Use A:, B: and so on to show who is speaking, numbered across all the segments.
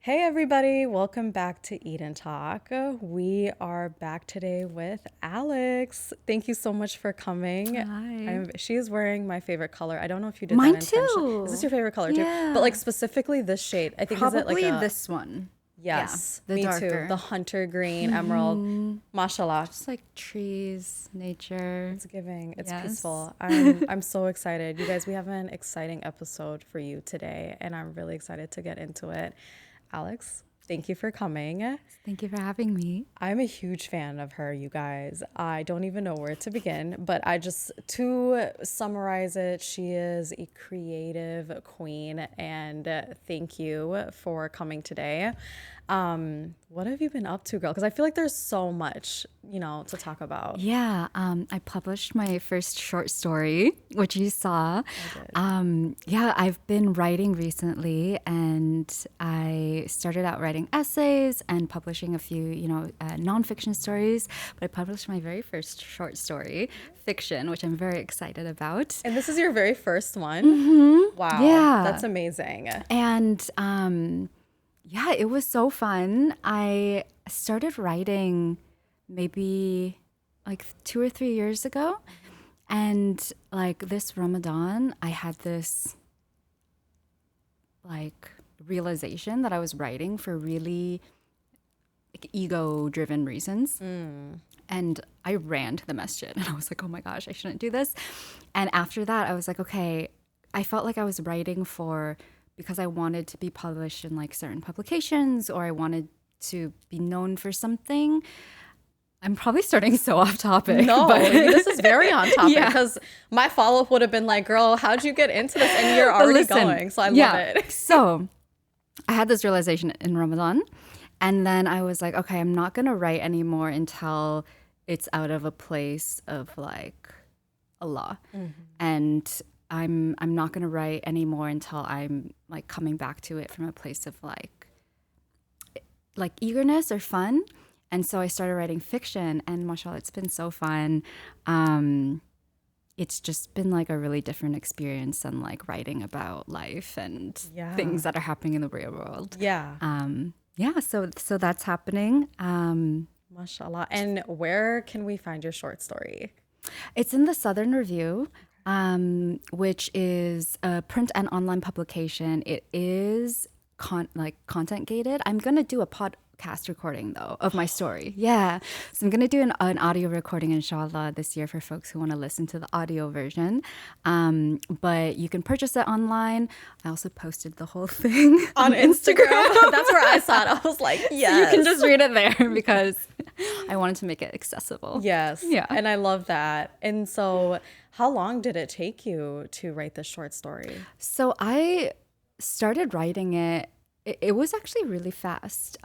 A: Hey everybody, welcome back to Eat and Talk. We are back today with Alex. Thank you so much for coming.
B: Hi.
A: She is wearing my favorite color. I don't know if you did
B: Mine
A: that intentionally. Is this
B: too.
A: your favorite color too?
B: Yeah.
A: But like specifically this shade. I think is it like
B: Probably
A: a
B: this one.
A: yes,
B: The
A: me
B: darker.
A: too. The hunter green emerald. Mashallah.
B: Just like trees, nature.
A: It's giving. It's
B: Yes.
A: peaceful. I'm so excited. You guys, we have an exciting episode for you today and I'm really excited to get into it. Alex, thank you for coming.
B: Thank you for having me.
A: I'm a huge fan of her, you guys. I don't even know where to begin, but to summarize it, she is a creative queen, and thank you for coming today. What have you been up to, girl? Because I feel like there's so much, to talk about.
B: Yeah, I published my first short story, which you saw. Yeah, I've been writing recently, and I started out writing essays and publishing a few, nonfiction stories. But I published my very first short story, fiction, which I'm very excited about.
A: And this is your very first one? Wow.
B: Yeah.
A: That's amazing.
B: And yeah, it was so fun. I started writing maybe like 2 or 3 years ago. And like this Ramadan, I had this like realization that I was writing for really like, ego-driven reasons. And I ran to the masjid and I was like, oh my gosh, I shouldn't do this. And after that, I was like, okay, I felt like I was writing because I wanted to be published in like certain publications or I wanted to be known for something. I'm probably starting so off topic.
A: No,
B: but
A: this is very on topic
B: Yeah.
A: because my follow-up would have been like, girl, how'd you get into this? And you're already going. So I love it.
B: So I had this realization in Ramadan. And then I was like, okay, I'm not going to write anymore until it's out of a place of like Allah. And I'm not going to write anymore until I'm like coming back to it from a place of like eagerness or fun. And so I started writing fiction and mashallah, it's been so fun. It's just been like a really different experience than like writing about life and things that are happening in the real world.
A: Yeah.
B: So that's happening.
A: Mashallah. And where can we find your short story?
B: It's in the Southern Review, which is a print and online publication. It is content gated. I'm gonna do a podcast recording though of my story. Yeah, so I'm gonna do an audio recording inshallah this year for folks who want to listen to the audio version. But you can purchase it online. I also posted the whole thing
A: On Instagram. That's where I saw it. I was like, yes.
B: You can just read it there because I wanted to make it accessible.
A: Yes.
B: Yeah.
A: And I love that. And so how long did it take you to write this short story?
B: So I started writing it. It was actually really fast.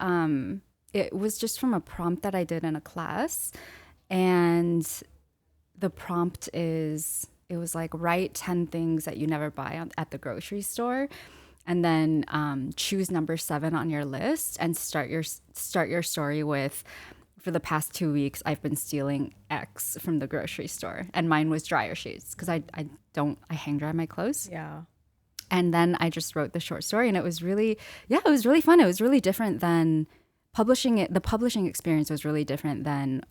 B: It was just from a prompt that I did in a class. And the prompt it was like, write 10 things that you never buy at the grocery store. And then choose number 7 on your list and start your story with, for the past 2 weeks, I've been stealing X from the grocery store. And mine was dryer sheets because I hang dry my clothes.
A: Yeah.
B: And then I just wrote the short story and it was really fun. It was really different than publishing it. The publishing experience was really different than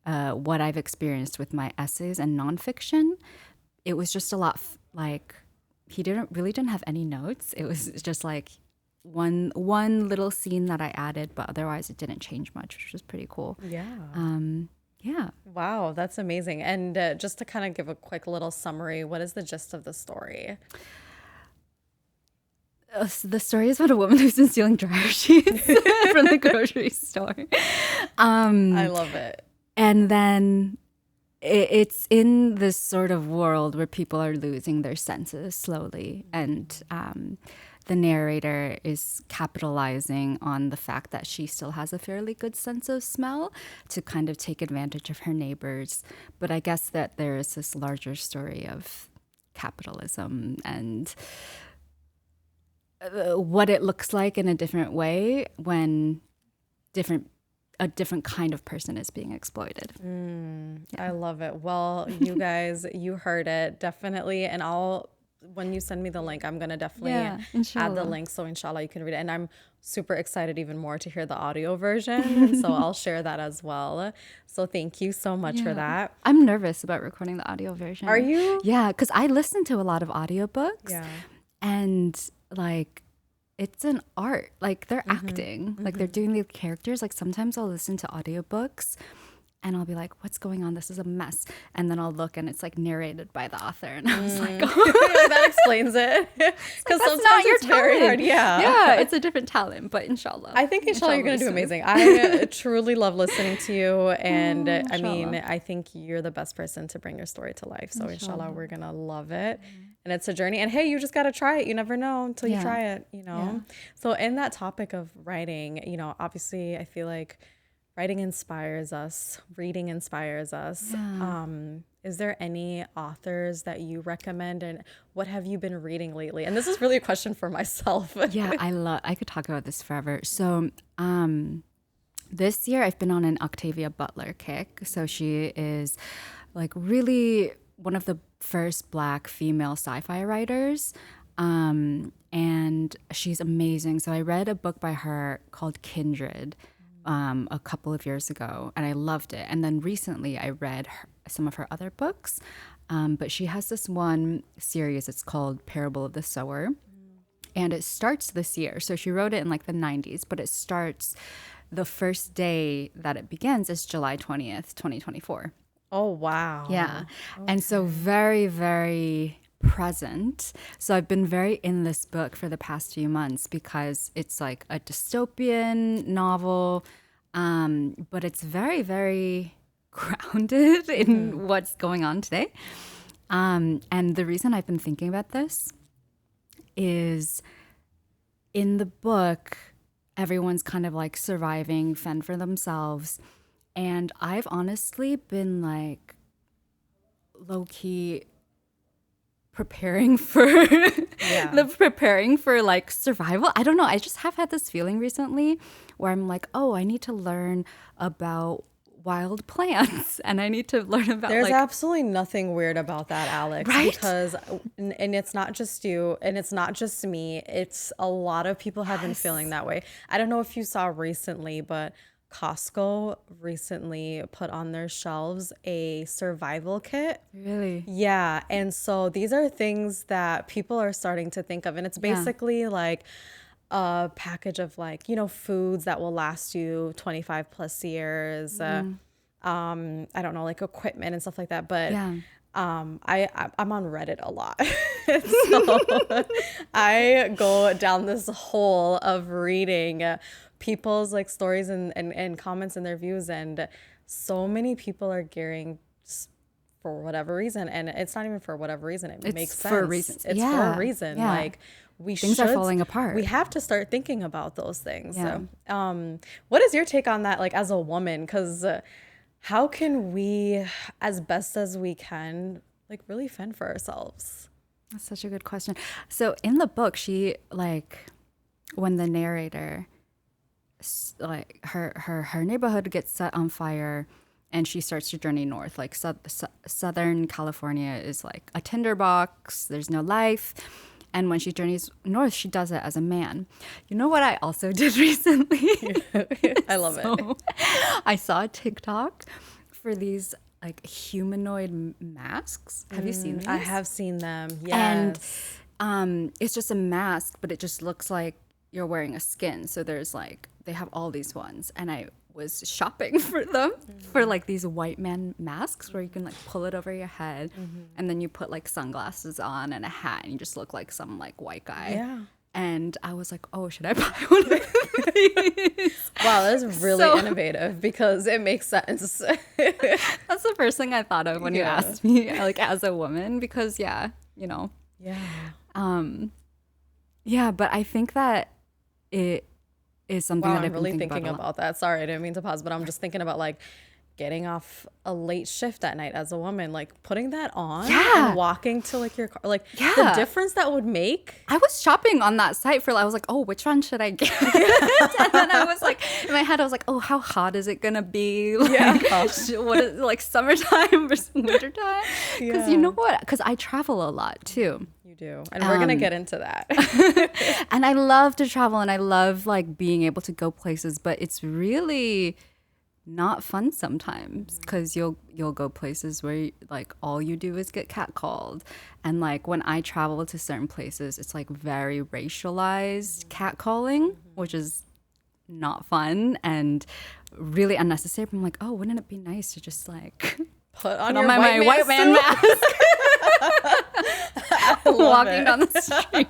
B: what I've experienced with my essays and nonfiction. It was just a lot like he didn't have any notes. It was just like one little scene that I added, but otherwise it didn't change much, which was pretty cool.
A: Yeah.
B: Yeah.
A: Wow, that's amazing. And just to kind of give a quick little summary, what is the gist of the story?
B: The story is about a woman who's been stealing dryer sheets from the grocery store.
A: I love it.
B: And then it's in this sort of world where people are losing their senses slowly. And the narrator is capitalizing on the fact that she still has a fairly good sense of smell to kind of take advantage of her neighbors. But I guess that there is this larger story of capitalism and what it looks like in a different way when a different kind of person is being exploited.
A: I love it. Well, you guys, you heard it definitely. And I'll when you send me the link, I'm gonna definitely
B: Yeah,
A: add the
B: inshallah.
A: link, so inshallah you can read it. And I'm super excited even more to hear the audio version, so I'll share that as well. So thank you so much for
B: Yeah.
A: that.
B: I'm nervous about recording the audio version.
A: Are you?
B: Yeah, because I listen to a lot of audiobooks
A: Yeah.
B: and like it's an art. Like they're acting. Like they're doing the characters. Like sometimes I'll listen to audiobooks and I'll be like, what's going on? This is a mess. And then I'll look and it's like narrated by the author. And I was like, oh,
A: That explains it. Because
B: that's
A: sometimes
B: not your
A: it's very
B: talent.
A: hard. Yeah.
B: Yeah, it's a different talent, but inshallah.
A: I think inshallah you're gonna do
B: soon.
A: amazing. I truly love listening to you, and I mean,
B: inshallah.
A: I think you're the best person to bring your story to life. So inshallah, we're gonna love it, and it's a journey. And hey, you just gotta try it. You never know until you
B: Yeah.
A: try it. You know. So in that topic of writing, you know, obviously, I feel like writing inspires us, reading inspires us. Is there any authors that you recommend, and what have you been reading lately? And this is really a question for myself.
B: Yeah, I could talk about this forever. So, this year I've been on an Octavia Butler kick. So she is like really one of the first Black female sci-fi writers. And she's amazing. So I read a book by her called Kindred a couple of years ago, and I loved it. And then recently I read some of her other books. But she has this one series, it's called Parable of the Sower. And it starts this year. So she wrote it in like the 90s, but it starts the first day that it begins is July 20th, 2024.
A: Oh wow.
B: Yeah. And so very, very present. So I've been very in this book for the past few months because it's like a dystopian novel, but it's very, very grounded in what's going on today. And the reason I've been thinking about this is in the book, everyone's kind of like surviving, fend for themselves. And I've honestly been like low-key preparing for preparing for like survival. I don't know. I just have had this feeling recently where I'm like, oh, I need to learn about wild plants and I need to learn about
A: There's
B: like
A: absolutely nothing weird about that, Alex,
B: Right?
A: because and it's not just you and it's not just me. It's a lot of people have been feeling that way. I don't know if you saw recently, but Costco recently put on their shelves a survival kit.
B: really.
A: Yeah, and so these are things that people are starting to think of, and it's basically like a package of like, you know, foods that will last you 25 plus years. I don't know, like equipment and stuff like that. But I'm on Reddit a lot. So I go down this hole of reading people's like stories and comments and their views, and so many people are gearing for whatever reason, and it's not even for whatever reason, it makes sense
B: for a reason.
A: It's for a reason. Like
B: Things are falling apart.
A: We have to start thinking about those things.
B: Yeah.
A: So, what is your take on that, like as a woman? Because how can we, as best as we can, like really fend for ourselves?
B: That's such a good question. So in the book, she like when the narrator like her neighborhood gets set on fire and she starts to journey north. Like Southern California is like a tinderbox. There's no life. And when she journeys north, she does it as a man. You know what I also did recently?
A: I love it.
B: I saw a TikTok for these like humanoid masks. Have you seen these?
A: I have seen them. Yes.
B: And it's just a mask, but it just looks like you're wearing a skin. So there's like, they have all these ones. And I was shopping for them for like these white man masks where you can like pull it over your head and then you put like sunglasses on and a hat and you just look like some like white guy.
A: Yeah.
B: And I was like, oh, should I buy one of these?
A: Wow, that's really innovative because it makes sense.
B: That's the first thing I thought of when you asked me, like as a woman, because you know.
A: Yeah.
B: Yeah, but I think that it is something that
A: I'm
B: I've been
A: really
B: thinking
A: thinking about that. Sorry, I didn't mean to pause, but I'm just thinking about like getting off a late shift at night as a woman, like putting that on and walking to like your car, like the difference that would make.
B: I was shopping on that site for, I was like, oh, which one should I get? And then I was like, in my head, I was like, oh, how hot is it gonna be? Like, what is like summertime versus wintertime? Because you know what? Because I travel a lot too.
A: You do. And we're going to get into that.
B: And I love to travel and I love like being able to go places, but it's really not fun sometimes because you'll go places where like all you do is get catcalled. And like when I travel to certain places, it's like very racialized catcalling, which is not fun and really unnecessary. But I'm like, oh, wouldn't it be nice to just like
A: Put on
B: my white man mask walking down the street.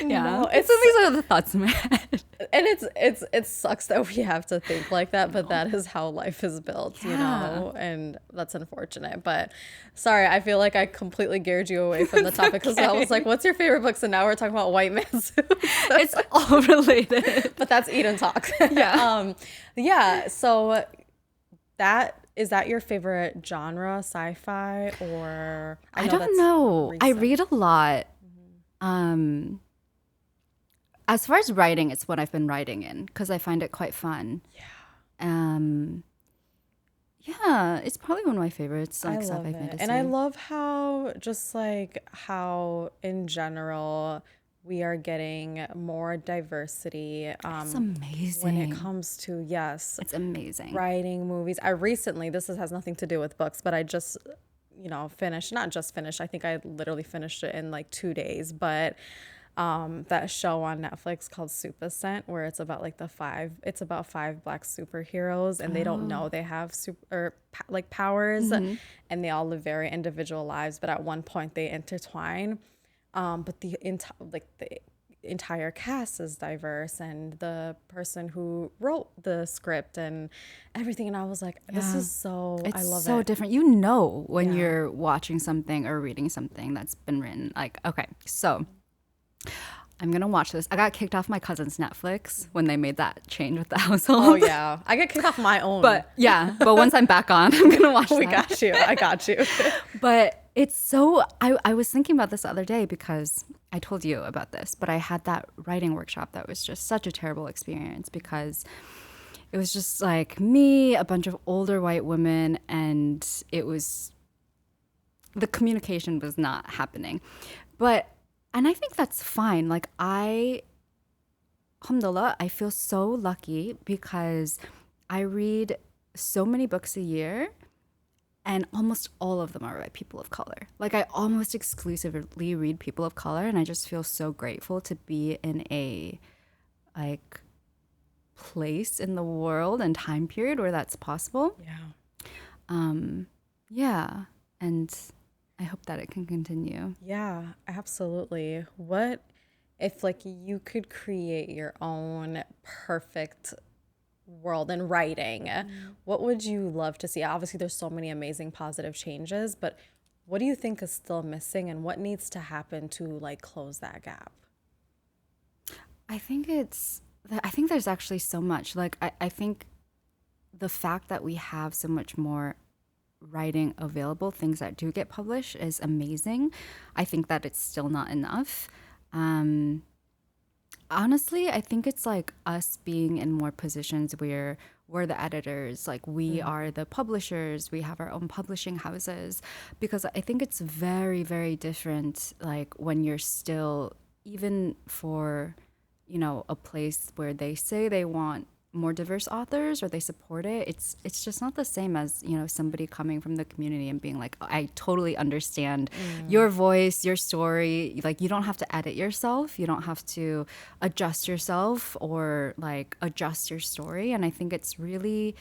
B: Yeah,
A: No,
B: it's these are the thoughts in my head.
A: And it sucks that we have to think like that, but that is how life is built, you know, and that's unfortunate. But sorry, I feel like I completely geared you away from the topic because I was like, what's your favorite books? And now we're talking about white man suits.
B: It's all related.
A: But that's eat and talk.
B: Yeah.
A: Yeah. So is that your favorite genre, sci-fi, or
B: I don't know.
A: Recent.
B: I read a lot. As far as writing, it's what I've been writing in because I find it quite fun. Yeah. Yeah, it's probably one of my favorites. Like
A: I
B: stuff
A: love
B: I've
A: it.
B: made.
A: And I love how how in general we are getting more diversity
B: It's amazing
A: when it comes to
B: It's amazing.
A: writing movies. I recently, has nothing to do with books, but I just not just finished, I think I literally finished it in like 2 days, but that show on Netflix called Super Scent, where it's about like it's about five black superheroes and they don't know they have powers, and they all live very individual lives, but at one point they intertwine. But the entire cast is diverse, and the person who wrote the script and everything, and I was like, this is I love it.
B: It's so different. When you're watching something or reading something that's been written. Like, okay, so I'm gonna watch this. I got kicked off my cousin's Netflix when they made that change with the household.
A: Oh yeah, I get kicked off my own.
B: But once I'm back on, I'm gonna watch
A: We
B: that.
A: got you. I got you.
B: But it's so, I was thinking about this the other day because I told you about this, but I had that writing workshop that was just such a terrible experience because it was just like me, a bunch of older white women, and the communication was not happening. And I think that's fine. Like alhamdulillah, I feel so lucky because I read so many books a year and almost all of them are by people of color. Like I almost exclusively read people of color, and I just feel so grateful to be in a place in the world and time period where that's possible. Yeah. And I hope that it can continue.
A: Yeah, absolutely. What if you could create your own perfect world in writing, what would you love to see? Obviously there's so many amazing positive changes, but what do you think is still missing, and what needs to happen to close that gap?
B: I think there's actually so much. I think the fact that we have so much more writing available, things that do get published, is amazing. I think that it's still not enough. Honestly, I think it's like us being in more positions where we're the editors, like we are the publishers, we have our own publishing houses, because I think it's very, very different, like when you're still, even for, a place where they say they want more diverse authors or they support it, it's just not the same as somebody coming from the community and being like, I totally understand your voice, your story. Like, you don't have to edit yourself, you don't have to adjust yourself or adjust your story. And I think it's really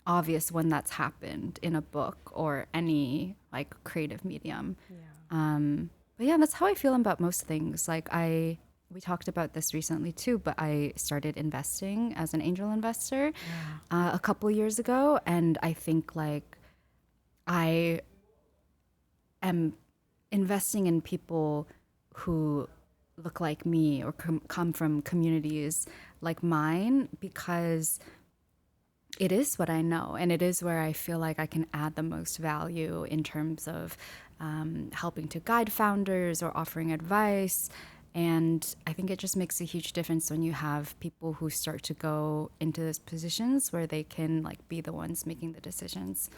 B: obvious when that's happened in a book or any creative medium. But yeah, that's how I feel about most things. We talked about this recently too, but I started investing as an angel investor a couple years ago. And I think I am investing in people who look like me or come from communities like mine, because it is what I know, and it is where I feel like I can add the most value in terms of helping to guide founders or offering advice. And I think it just makes a huge difference when you have people who start to go into those positions where they can be the ones making the decisions.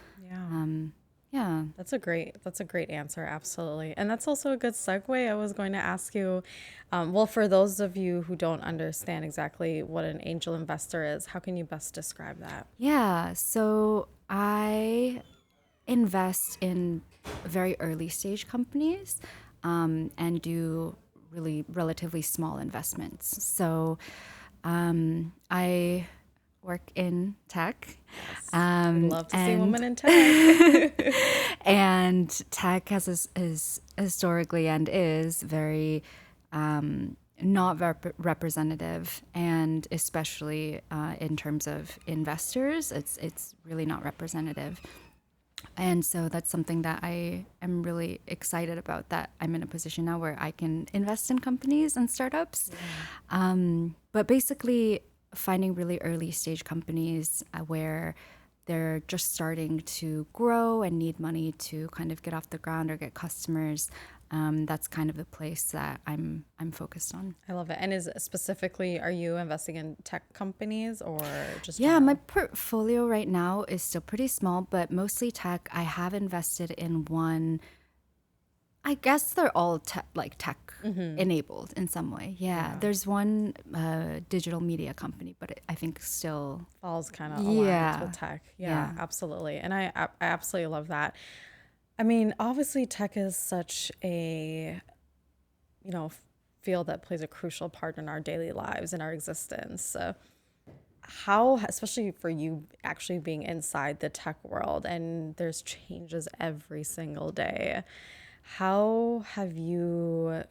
B: Yeah.
A: That's a great answer. Absolutely. And that's also a good segue. I was going to ask you, well, for those of you who don't understand exactly what an angel investor is, how can you best describe that?
B: Yeah. So I invest in very early stage companies and do really relatively small investments. So I work in tech.
A: Yes. We love to see
B: And
A: women in tech.
B: and tech is historically and is very not representative, and especially in terms of investors, it's really not representative. And so that's something that I am really excited about, that I'm in a position now where I can invest in companies and startups. But basically, finding really early stage companies where they're just starting to grow and need money to kind of get off the ground or get customers. That's kind of the place that I'm focused on.
A: I love it. And is specifically, are you investing in tech companies or just
B: Yeah, my
A: general?
B: portfolio right now is still pretty small, but mostly tech. I have invested in one. I guess they're all tech enabled in some way. Yeah,
A: Yeah.
B: there's one digital media company, but I think still.
A: Falls kind of aligns with
B: Yeah,
A: tech. Yeah,
B: yeah,
A: absolutely. And I absolutely love that. I mean, obviously tech is such a, you know, field that plays a crucial part in our daily lives and our existence. So how, especially for you actually being inside the tech world and there's changes every single day, how have you,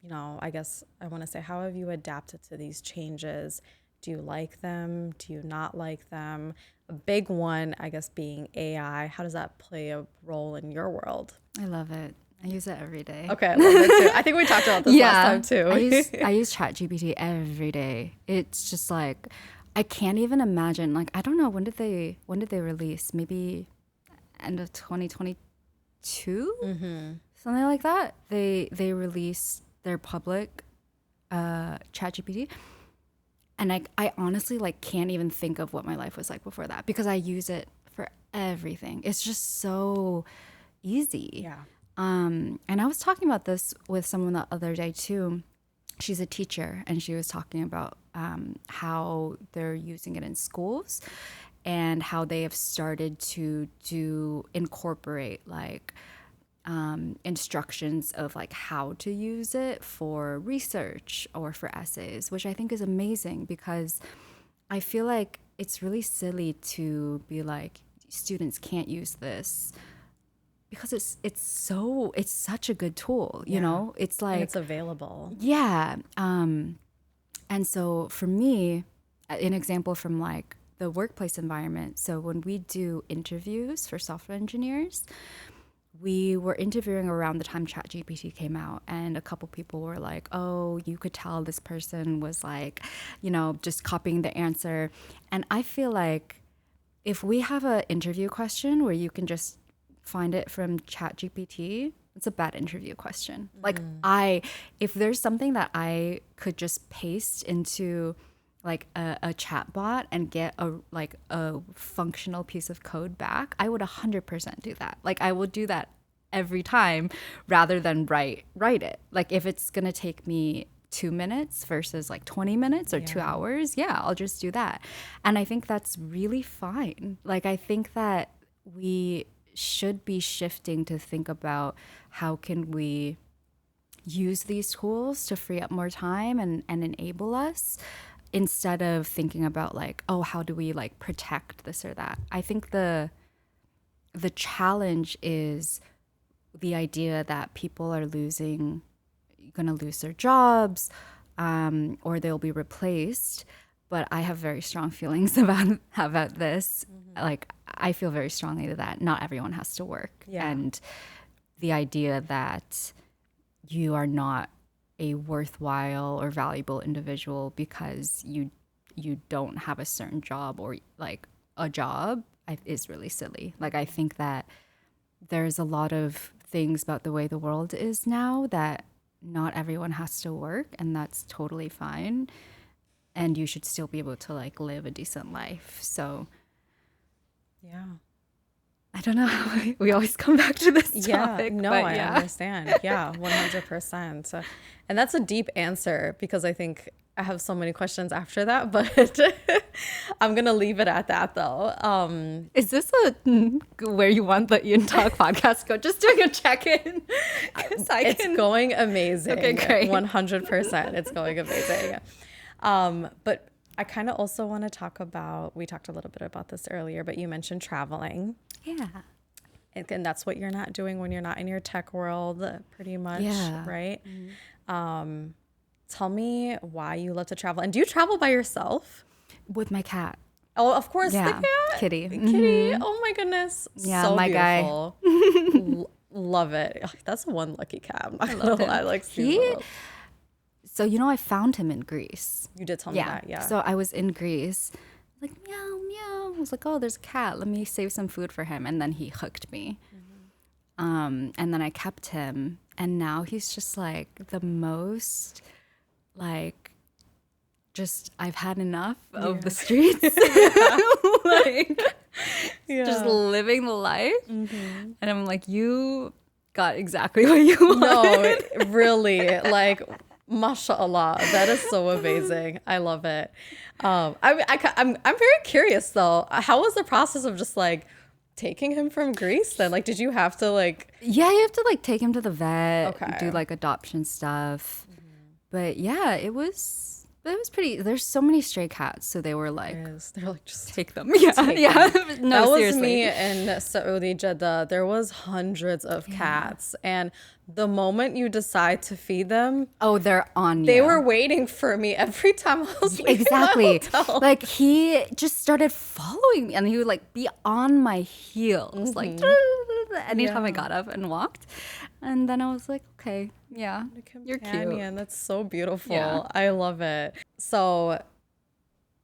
A: you know, I guess I want to say, how have you adapted to these changes? Do you like them? Do you not like them? A big one, I guess, being AI. How does that play a role in your world?
B: I love it. I use it every day.
A: Okay, I love it too. I think we talked about this last time
B: Yeah, I
A: too.
B: use I use ChatGPT every day. It's just like I can't even imagine. Like I don't know, when did they release? Maybe end of 2022, something like that. They released their public ChatGPT, and I honestly like can't even think of what my life was like before that, because I use it for everything. It's just so easy.
A: Yeah.
B: And I was talking about this with someone the other day too. She's a teacher, and she was talking about how they're using it in schools and how they have started to incorporate like instructions of like how to use it for research or for essays, which I think is amazing, because I feel like it's really silly to be like students can't use this, because it's such a good tool, you
A: Yeah.
B: know? It's
A: And it's
B: like,
A: available.
B: yeah. And so for me, an example from like the workplace environment. So when we do interviews for software engineers, we were interviewing around the time ChatGPT came out, and a couple people were like, "Oh, you could tell this person was like, just copying the answer." And I feel like if we have an interview question where you can just find it from ChatGPT, it's a bad interview question. Like if there's something that I could just paste into like a chat bot and get a functional piece of code back, I would 100% do that. Like I would do that every time rather than write it. Like if it's gonna take me 2 minutes versus like 20 minutes or 2 hours, yeah, I'll just do that. And I think that's really fine. Like I think that we should be shifting to think about how can we use these tools to free up more time and enable us, instead of thinking about like, oh, how do we like protect this or that. I think the challenge is the idea that people are going to lose their jobs, or they'll be replaced. But I have very strong feelings about this. Like I feel very strongly that not everyone has to work,
A: Yeah.
B: and the idea that you are not a worthwhile or valuable individual because you don't have a certain job or like a job is really silly. Like I think that there's a lot of things about the way the world is now that not everyone has to work, and that's totally fine, and you should still be able to like live a decent life. So
A: Yeah.
B: I don't know how we always come back to this
A: Yeah,
B: topic,
A: no,
B: but
A: I
B: yeah.
A: understand. Yeah, 100%. And that's a deep answer because I think I have so many questions after that, but I'm gonna leave it at that though.
B: Is this a where you want the Ian Talk podcast go? Just doing a check-in. 'Cause I
A: It's
B: can.
A: going amazing.
B: Okay, great.
A: 100%. It's going amazing. But I kind of also want to talk about, we talked a little bit about this earlier, but you mentioned traveling.
B: Yeah.
A: And that's what you're not doing when you're not in your tech world, pretty much,
B: Yeah.
A: right? Tell me why you love to travel. And do you travel by yourself?
B: With my cat.
A: Oh, of course, the
B: Yeah.
A: cat.
B: Kitty.
A: Kitty. Oh my goodness.
B: Yeah,
A: So
B: my guy.
A: beautiful. Love it. Ugh, that's one lucky cat. I'm not gonna lie. Like,
B: He, so, I found him in Greece.
A: you did tell me
B: Yeah.
A: that. Yeah.
B: So I was in Greece, like, meow, meow. I was like, oh, there's a cat. Let me save some food for him. And then he hooked me. And then I kept him. And now he's just like the most, like, just, I've had enough of the streets. Like, just living the life. And I'm like, you got exactly what you wanted.
A: No, really, like, mashallah, that is so amazing. I love it. I'm very curious though. How was the process of just like taking him from Greece then? Like, did you have to like?
B: Yeah, you have to like take him to the vet,
A: Okay.
B: do like adoption stuff. But yeah, it was pretty. There's so many stray cats, so they were like,
A: They're like just.
B: take them. Yeah, yeah. No,
A: That was
B: seriously.
A: me in Saudi Jeddah. There was hundreds of cats, and the moment you decide to feed them,
B: Oh, they're on you.
A: they were waiting for me every time I was leaving
B: exactly
A: the hotel.
B: like he just started following me, and he would like be on my heels, like anytime I got up and walked. And then I was like, okay, yeah, you're cute.
A: Companion. That's so beautiful.
B: Yeah.
A: I love it. So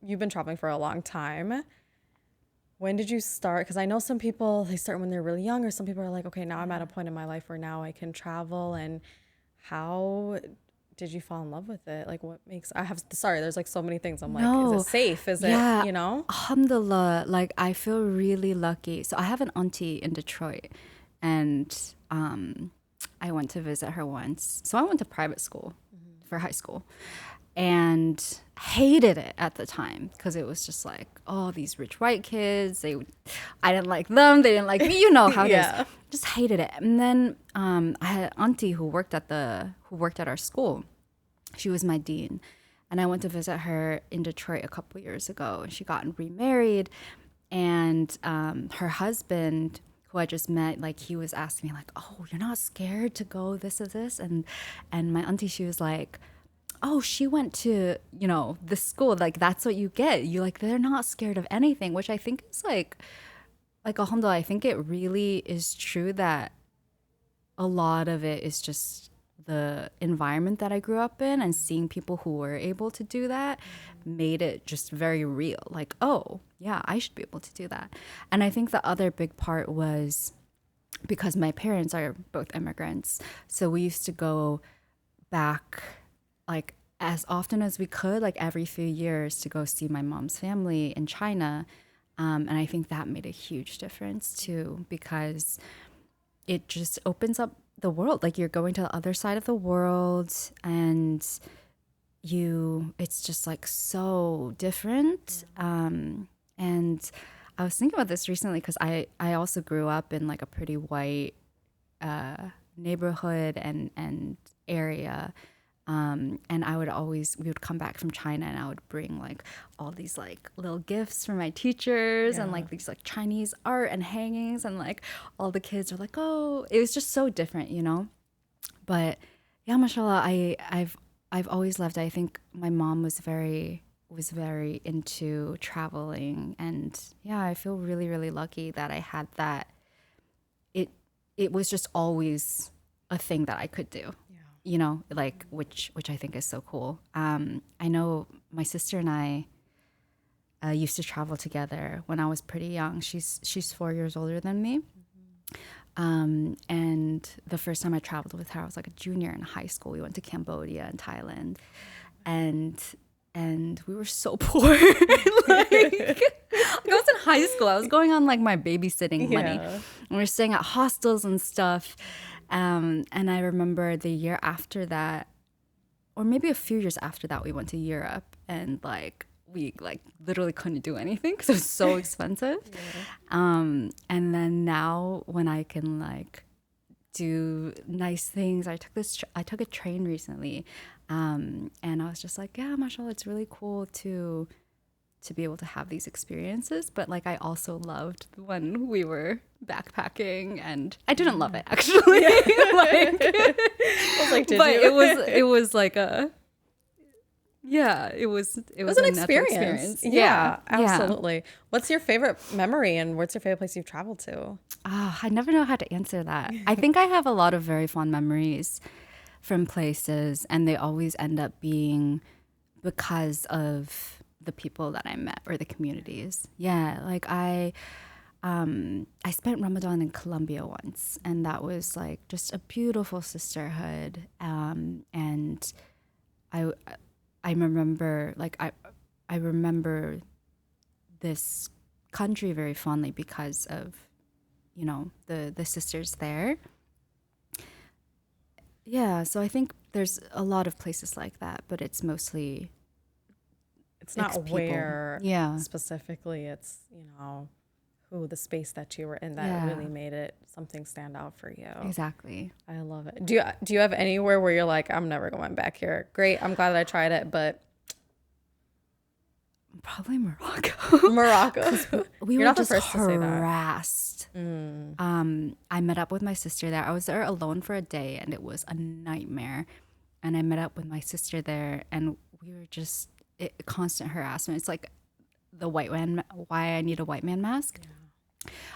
A: you've been traveling for a long time. When did you start? Because I know some people, they start when they're really young, or some people are like, okay, now I'm at a point in my life where now I can travel. And how did you fall in love with it? Like, what makes, sorry, there's like so many things. I'm like,
B: No.
A: is it safe? Is
B: Yeah.
A: it,
B: Alhamdulillah, like I feel really lucky. So I have an auntie in Detroit, and I went to visit her once. So I went to private school for high school, and hated it at the time because it was just like, oh, these rich white kids. I didn't like them. They didn't like me. You know how it is. Just hated it. And then I had an auntie who worked at our school. She was my dean, and I went to visit her in Detroit a couple years ago. And she got remarried, and her husband, who I just met, like he was asking me like, oh, you're not scared to go this or this, and my auntie, she was like, oh, she went to, the school, like that's what you get. You like, they're not scared of anything, which I think is like alhamdulillah, I think it really is true that a lot of it is just the environment that I grew up in, and seeing people who were able to do that made it just very real. Like, oh, yeah, I should be able to do that. And I think the other big part was because my parents are both immigrants. So we used to go back like as often as we could, like every few years, to go see my mom's family in China. And I think that made a huge difference too, because it just opens up the world. Like you're going to the other side of the world, and it's just like so different. And I was thinking about this recently because I also grew up in like a pretty white neighborhood and area. And we would come back from China, and I would bring like all these like little gifts from my teachers, and like these like Chinese art and hangings, and like all the kids are like, oh, it was just so different, But yeah, mashallah, I've always loved it. I think my mom was very into traveling, and yeah, I feel really, really lucky that I had that. It was just always a thing that I could do. Like which I think is so cool. I know my sister and I used to travel together when I was pretty young. She's 4 years older than me. And the first time I traveled with her, I was like a junior in high school. We went to Cambodia and Thailand, and and we were so poor. Like, I was in high school. I was going on like my babysitting money.
A: Yeah.
B: And we were staying at hostels and stuff. And I remember the year after that, or maybe a few years after that, we went to Europe, and like we like literally couldn't do anything because it was so expensive. And then now when I can like do nice things, I took a train recently, and I was just like, yeah, mashallah, it's really cool to be able to have these experiences. But like I also loved when we were backpacking, and I didn't love it actually. Like,
A: I was like, did
B: but
A: you?
B: it was like a it was
A: an
B: a
A: experience. Yeah, absolutely. What's your favorite memory, and what's your favorite place you've traveled to?
B: I never know how to answer that. I think I have a lot of very fond memories from places, and they always end up being because of the people that I met or the communities. Yeah, like I spent Ramadan in Colombia once, and that was like just a beautiful sisterhood. And I remember I remember this country very fondly because of, you know, the sisters there. Yeah, so I think there's a lot of places like that, but it's mostly
A: It's not
B: people.
A: where
B: Yeah.
A: specifically, it's, you know, who the space that you were in that really made it something stand out for you.
B: Exactly.
A: I love it. Do you have anywhere where you're like, I'm never going back here? Great, I'm glad that I tried it, but
B: Probably Morocco.
A: Morocco.
B: We
A: You're
B: were
A: not the
B: just
A: first to say that.
B: harassed. I met up with my sister there. I was there alone for a day, and it was a nightmare. And I met up with my sister there, and we were just constant harassment. It's like the white man. Why I need a white man mask. Yeah.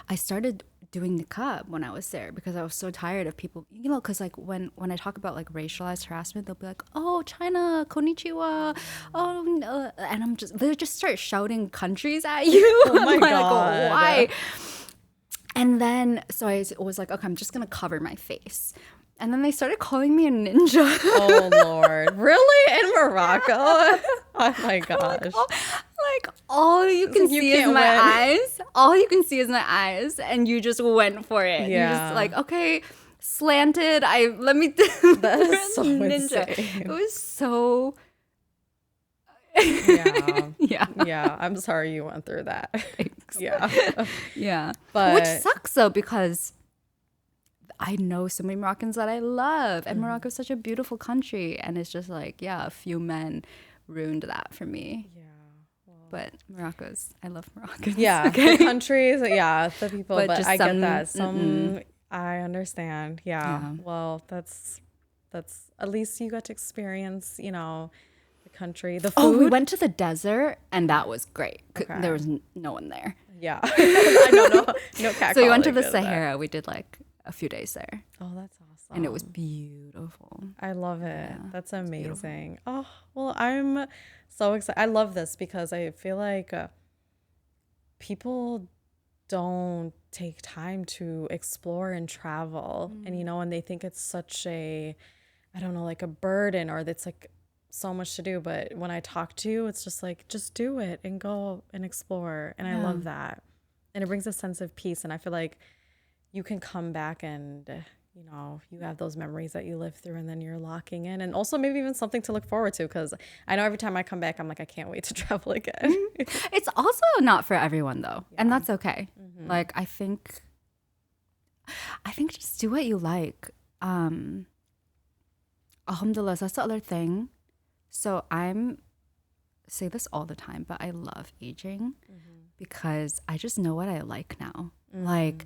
B: I started doing niqab when I was there because I was so tired of people, you know, because like when I talk about like racialized harassment, they'll be like, oh, China, konnichiwa, oh, no. And they'll just start shouting countries at you.
A: Oh my
B: Like,
A: God.
B: why? And then, so I was like, okay, I'm just going to cover my face. And then they started calling me a ninja.
A: Oh Lord. Really? In Morocco? Oh my gosh.
B: Like all you can
A: You
B: see is
A: can't
B: my
A: win.
B: eyes. All you can see is my eyes, and you just went for it. You're
A: Yeah.
B: just like, okay, slanted. Let me.
A: That is so
B: ninja.
A: insane.
B: It was so.
A: Yeah.
B: Yeah.
A: Yeah. I'm sorry you went through that.
B: Thanks.
A: Yeah.
B: Yeah.
A: But
B: Which sucks though, because I know so many Moroccans that I love, and Morocco is such a beautiful country, and it's just like, yeah, a few men ruined that for me.
A: yeah.
B: But I love Moroccans.
A: Yeah.
B: Okay.
A: The countries, yeah, the people,
B: But
A: but
B: just
A: I get
B: some-
A: that. I understand. Yeah.
B: Yeah.
A: Well, that's at least you got to experience, you know, the country, the food.
B: Oh, we went to the desert, and that was great.
A: Okay.
B: There was no one there.
A: Yeah. I don't know. No cat
B: So we went to the
A: calling, is there?
B: Sahara. We did like a few days there,
A: Oh, that's awesome.
B: and it was beautiful.
A: I love it. That's amazing. Oh, well, I'm so excited. I love this because I feel like people don't take time to explore and travel. And, you know, and they think it's such a, I don't know, like a burden, or that's like so much to do. But when I talk to you, it's just like, just do it and go and explore. And I love that. And it brings a sense of peace. And I feel like you can come back and, you know, you have those memories that you live through, and then you're locking in, and also maybe even something to look forward to. Because I know every time I come back, I'm like, I can't wait to travel again.
B: It's also not for everyone though, and that's okay. Like I think just do what you like. Alhamdulillah, that's the other thing. So say this all the time, but I love aging because I just know what I like now. Like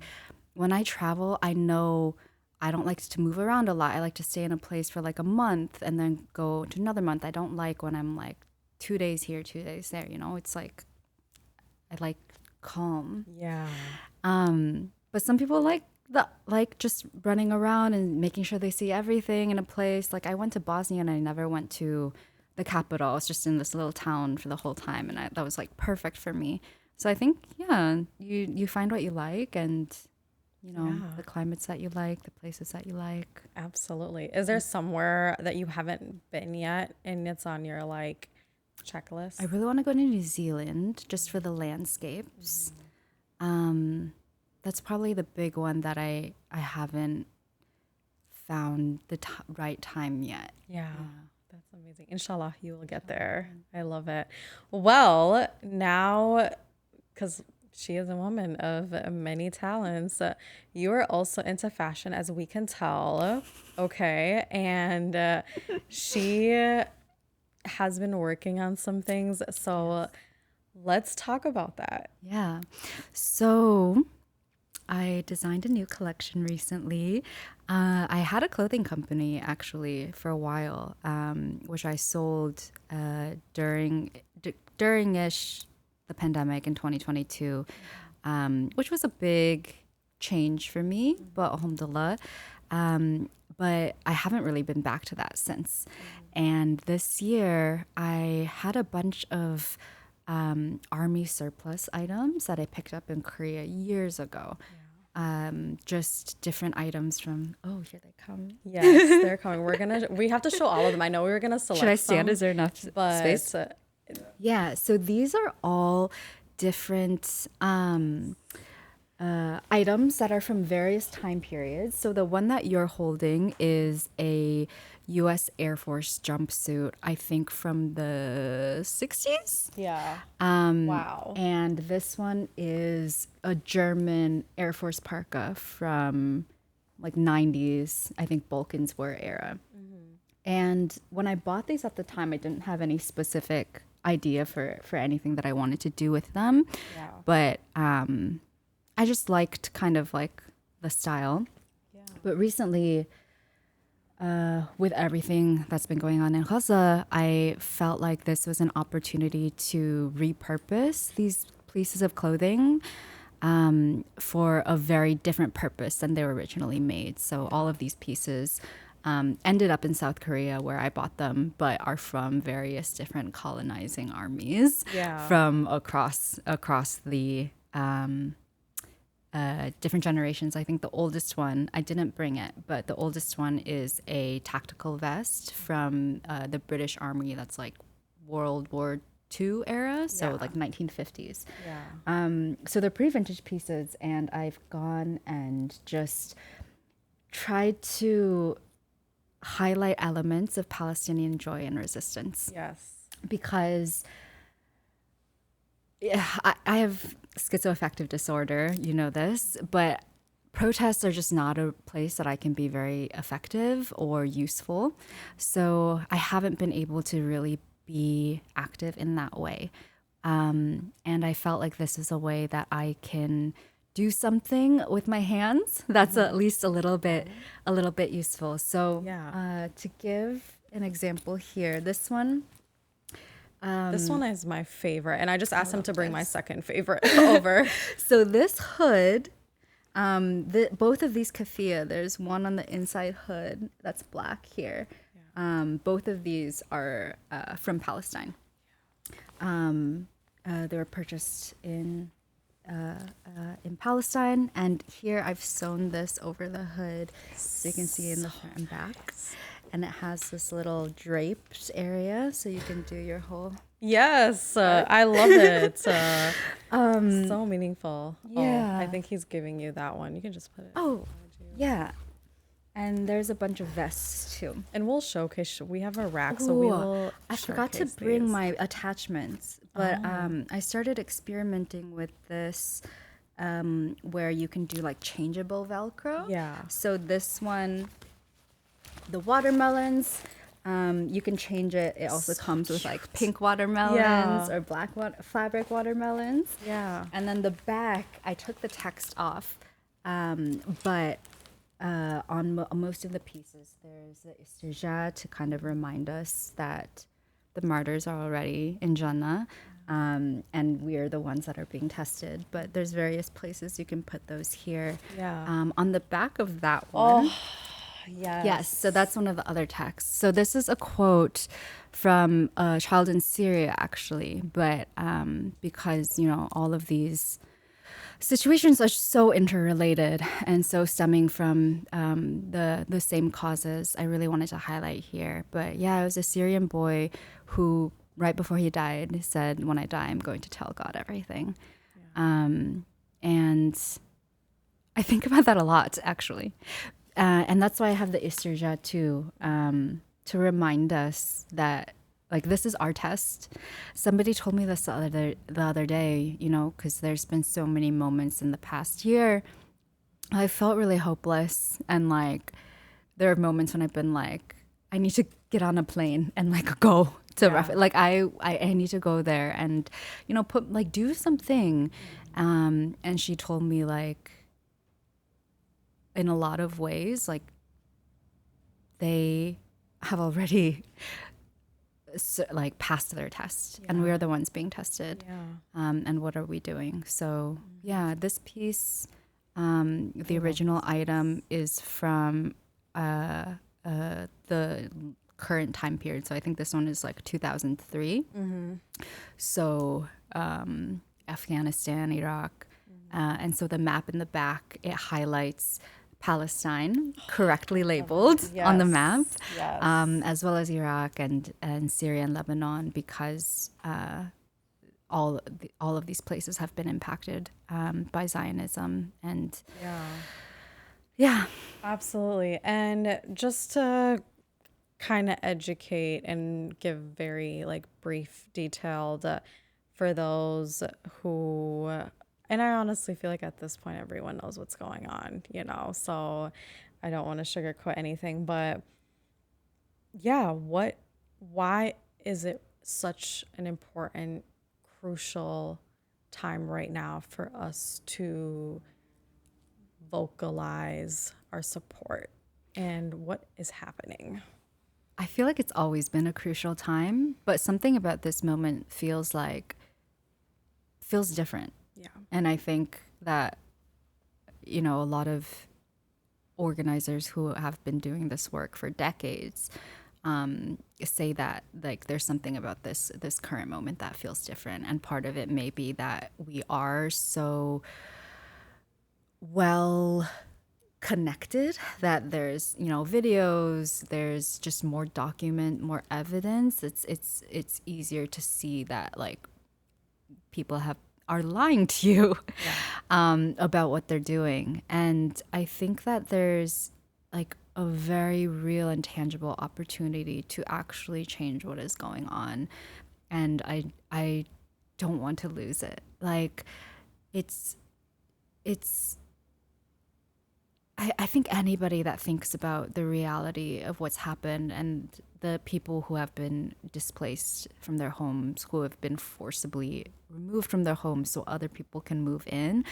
B: when I travel, I know I don't like to move around a lot. I like to stay in a place for like a month and then go to another month. I don't like when I'm like 2 days here, 2 days there, you know? It's like I like calm.
A: Yeah.
B: But some people like just running around and making sure they see everything in a place. Like I went to Bosnia and I never went to the capital. I was just in this little town for the whole time, and that was like perfect for me. So I think, yeah, you find what you like, and you know, the climates that you like, the places that you like.
A: Absolutely. Is there somewhere that you haven't been yet and it's on your like checklist?
B: I really want to go to New Zealand just for the landscapes. That's probably the big one that I haven't found the right time yet.
A: Yeah. That's amazing. Inshallah, you will get there. I love it. Well, now, because she is a woman of many talents, you are also into fashion, as we can tell. Okay. And she has been working on some things. So let's talk about that.
B: Yeah. So I designed a new collection recently. I had a clothing company actually for a while, which I sold during-ish the pandemic in 2022, which was a big change for me, but alhamdulillah. But I haven't really been back to that since. And this year, I had a bunch of army surplus items that I picked up in Korea years ago. Just different items from, oh, here they come.
A: Yes, they're coming. We have to show all of them. I know we were going to select
B: Should I stand?
A: some,
B: Is there enough space? Yeah, so these are all different items that are from various time periods. So the one that you're holding is a U.S. Air Force jumpsuit, I think from the 60s.
A: Yeah. Wow.
B: And this one is a German Air Force parka from like 90s, I think Balkans War era. And when I bought these at the time, I didn't have any specific idea for anything that I wanted to do with them.
A: Yeah.
B: But I just liked kind of like the style.
A: Yeah.
B: But recently, with everything that's been going on in Gaza, I felt like this was an opportunity to repurpose these pieces of clothing for a very different purpose than they were originally made. So all of these pieces ended up in South Korea where I bought them, but are from various different colonizing armies from across the different generations. I think the oldest one, I didn't bring it, but the oldest one is a tactical vest from the British Army that's like World War II era, so like 1950s. So they're pretty vintage pieces, and I've gone and just tried to highlight elements of Palestinian joy and resistance.
A: Yes.
B: Because I have schizoaffective disorder, you know this, but protests are just not a place that I can be very effective or useful. So I haven't been able to really be active in that way. And I felt like this is a way that I can do something with my hands that's at least a little bit useful. So to give an example here, this one
A: is my favorite, and I just asked him to bring my second favorite over.
B: So this hood, both of these keffiyeh, there's one on the inside hood that's black here. Both of these are from Palestine. They were purchased in Palestine, and here I've sewn this over the hood so you can see in the front and back. And it has this little draped area so you can do your whole...
A: Yes, I love it. So meaningful.
B: Yeah.
A: Oh, I think he's giving you that one. You can just put it.
B: Oh, yeah. And there's a bunch of vests too.
A: And we'll showcase. We have a rack, so we will.
B: I forgot to bring my attachments, but I started experimenting with this where you can do like changeable Velcro.
A: Yeah.
B: So this one, the watermelons, you can change it. It also comes with like pink watermelons or black fabric watermelons.
A: Yeah.
B: And then the back, I took the text off, but on most of the pieces, there's the istijah to kind of remind us that the martyrs are already in Jannah, and we are the ones that are being tested. But there's various places you can put those here.
A: Yeah.
B: On the back of that one.
A: Oh, yes.
B: Yes, so that's one of the other texts. So this is a quote from a child in Syria, actually, but because, you know, all of these situations are so interrelated and so stemming from the same causes, I really wanted to highlight here. But yeah, it was a Syrian boy who right before he died, he said, when I die, I'm going to tell God everything. And I think about that a lot, actually. And that's why I have the Istirja too, to remind us that, like, this is our test. Somebody told me this the other day, you know, because there's been so many moments in the past year. I felt really hopeless. And, like, there are moments when I've been like, I need to get on a plane and, like, go to like I need to go there and, you know, do something. And she told me, like, in a lot of ways, like, they have already like passed their test, and we're the ones being tested. And what are we doing? So this piece, the original item is from the current time period. So I think this one is like 2003. So Afghanistan, Iraq. And so the map in the back, it highlights Palestine correctly labeled on the map, as well as Iraq and Syria and Lebanon, because all of these places have been impacted by Zionism. And
A: absolutely. And just to kind of educate and give very, like, brief, detailed for those who, and I honestly feel like at this point everyone knows what's going on, you know, so I don't want to sugarcoat anything, but why is it such an important, crucial time right now for us to vocalize our support, and what is happening?
B: I feel like it's always been a crucial time, but something about this moment feels different. And I think that, you know, a lot of organizers who have been doing this work for decades say that, like, there's something about this current moment that feels different. And part of it may be that we are so well connected that there's, you know, videos, there's just more evidence. It's easier to see that, like, people are lying to you about what they're doing. And I think that there's, like, a very real and tangible opportunity to actually change what is going on. And I don't want to lose it. Like, I think anybody that thinks about the reality of what's happened and the people who have been displaced from their homes, who have been forcibly removed from their homes so other people can move in,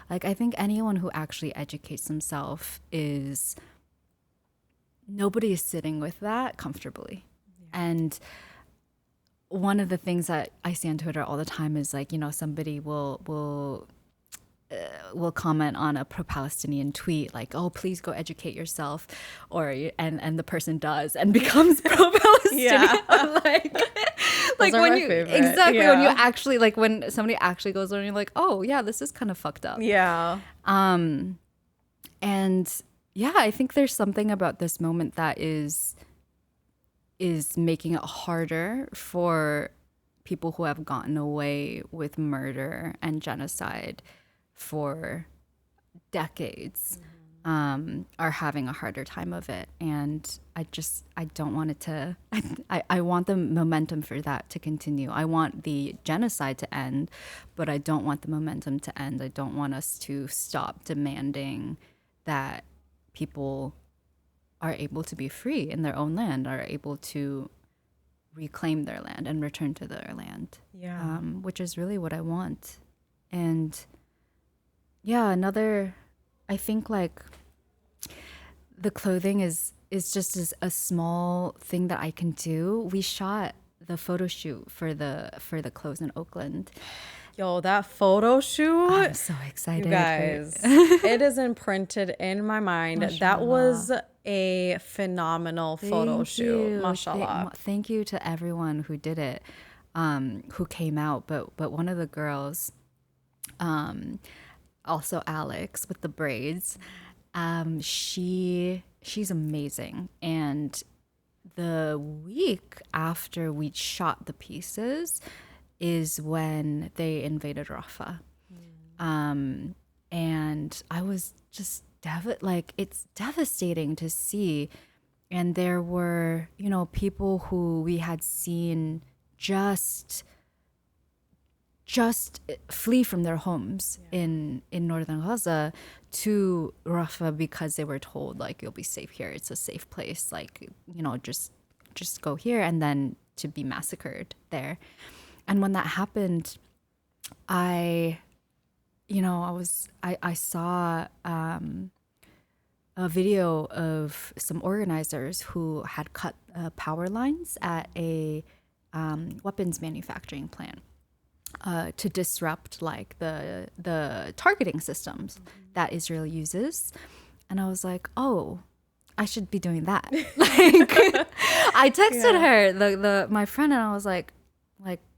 B: like, I think anyone who actually educates themselves nobody is sitting with that comfortably. And one of the things that I see on Twitter all the time is, like, you know, somebody will comment on a pro-Palestinian tweet, like, "Oh, please go educate yourself," and the person does and becomes pro-Palestinian. like when you
A: favorite.
B: when you actually, like, when somebody actually goes on, you're like, "Oh yeah, this is kind of fucked up." And I think there's something about this moment that is making it harder for people who have gotten away with murder and genocide for decades, are having a harder time of it. And I don't want it to, I want the momentum for that to continue. I want the genocide to end, but I don't want the momentum to end. I don't want us to stop demanding that people are able to be free in their own land, are able to reclaim their land and return to their land, which is really what I want. And I think, like, the clothing is just a small thing that I can do. We shot the photo shoot for the clothes in Oakland.
A: Yo, that photo shoot.
B: I'm so excited.
A: You guys, it is imprinted in my mind.
B: Mashallah.
A: That was a phenomenal photo shoot. Mashallah.
B: Thank you to everyone who did it, who came out. But one of the girls, also Alex with the braids, she's amazing. And the week after we shot the pieces is when they invaded Rafah. And I was just like, it's devastating to see. And there were, you know, people who we had seen just flee from their homes in northern Gaza to Rafah because they were told, like, you'll be safe here. It's a safe place. Like, you know, just go here, and then to be massacred there. And when that happened, I saw a video of some organizers who had cut power lines at a weapons manufacturing plant to disrupt like the targeting systems that Israel uses. And I was like, oh, I should be doing that. Like, I texted her, my friend, and I was like,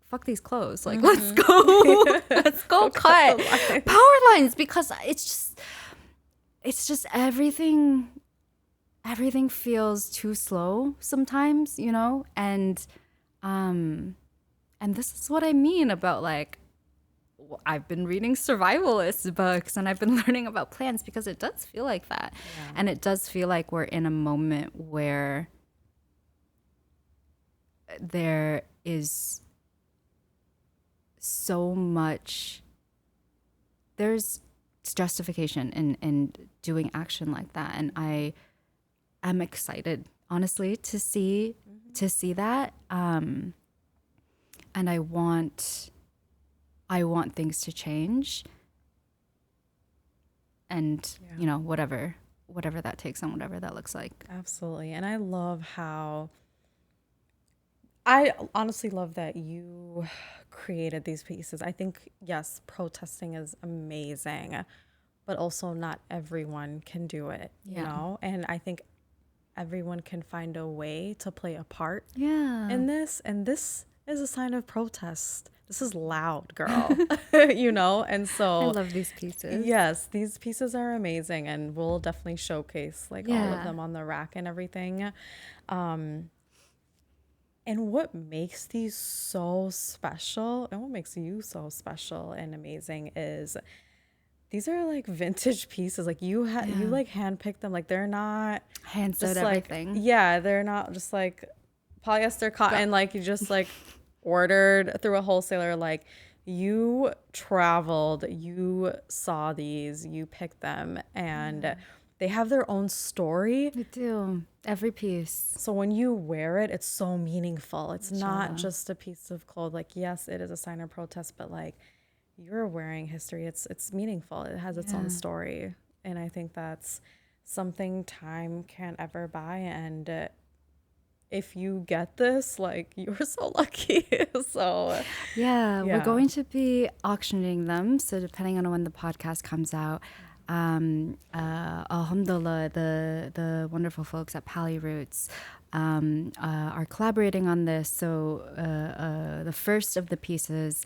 B: fuck these clothes. Like, let's go. Let's go cut power lines, because it's just everything feels too slow sometimes, you know? And this is what I mean about, like, I've been reading survivalist books and I've been learning about plants, because it does feel like that. Yeah. And it does feel like we're in a moment where there is so much, there's justification in doing action like that. And I am excited, honestly, to see that. And I want things to change, and you know, whatever that takes and whatever that looks like.
A: Absolutely. And I honestly love that you created these pieces. I think, yes, protesting is amazing, but also not everyone can do it, you know? And I think everyone can find a way to play a part in this. And this is a sign of protest. This is loud, girl. You know? And so
B: I love these pieces.
A: Yes, these pieces are amazing, and we'll definitely showcase like all of them on the rack and everything. And what makes these so special, and what makes you so special and amazing, is these are like vintage pieces. Like you like handpicked them. Like they're not
B: hand sewed everything.
A: Yeah, they're not just like polyester cotton. Like you just like ordered through a wholesaler. Like you traveled, you saw these, you picked them, and they have their own story.
B: They do. Every piece.
A: So when you wear it, it's so meaningful. It's not just a piece of clothes. Like, yes, it is a sign of protest, but like you're wearing history. It's meaningful. It has its own story. And I think that's something time can't ever buy. And if you get this, like, you're so lucky. So
B: we're going to be auctioning them. So depending on when the podcast comes out, alhamdulillah, the wonderful folks at Pali Roots are collaborating on this. So the first of the pieces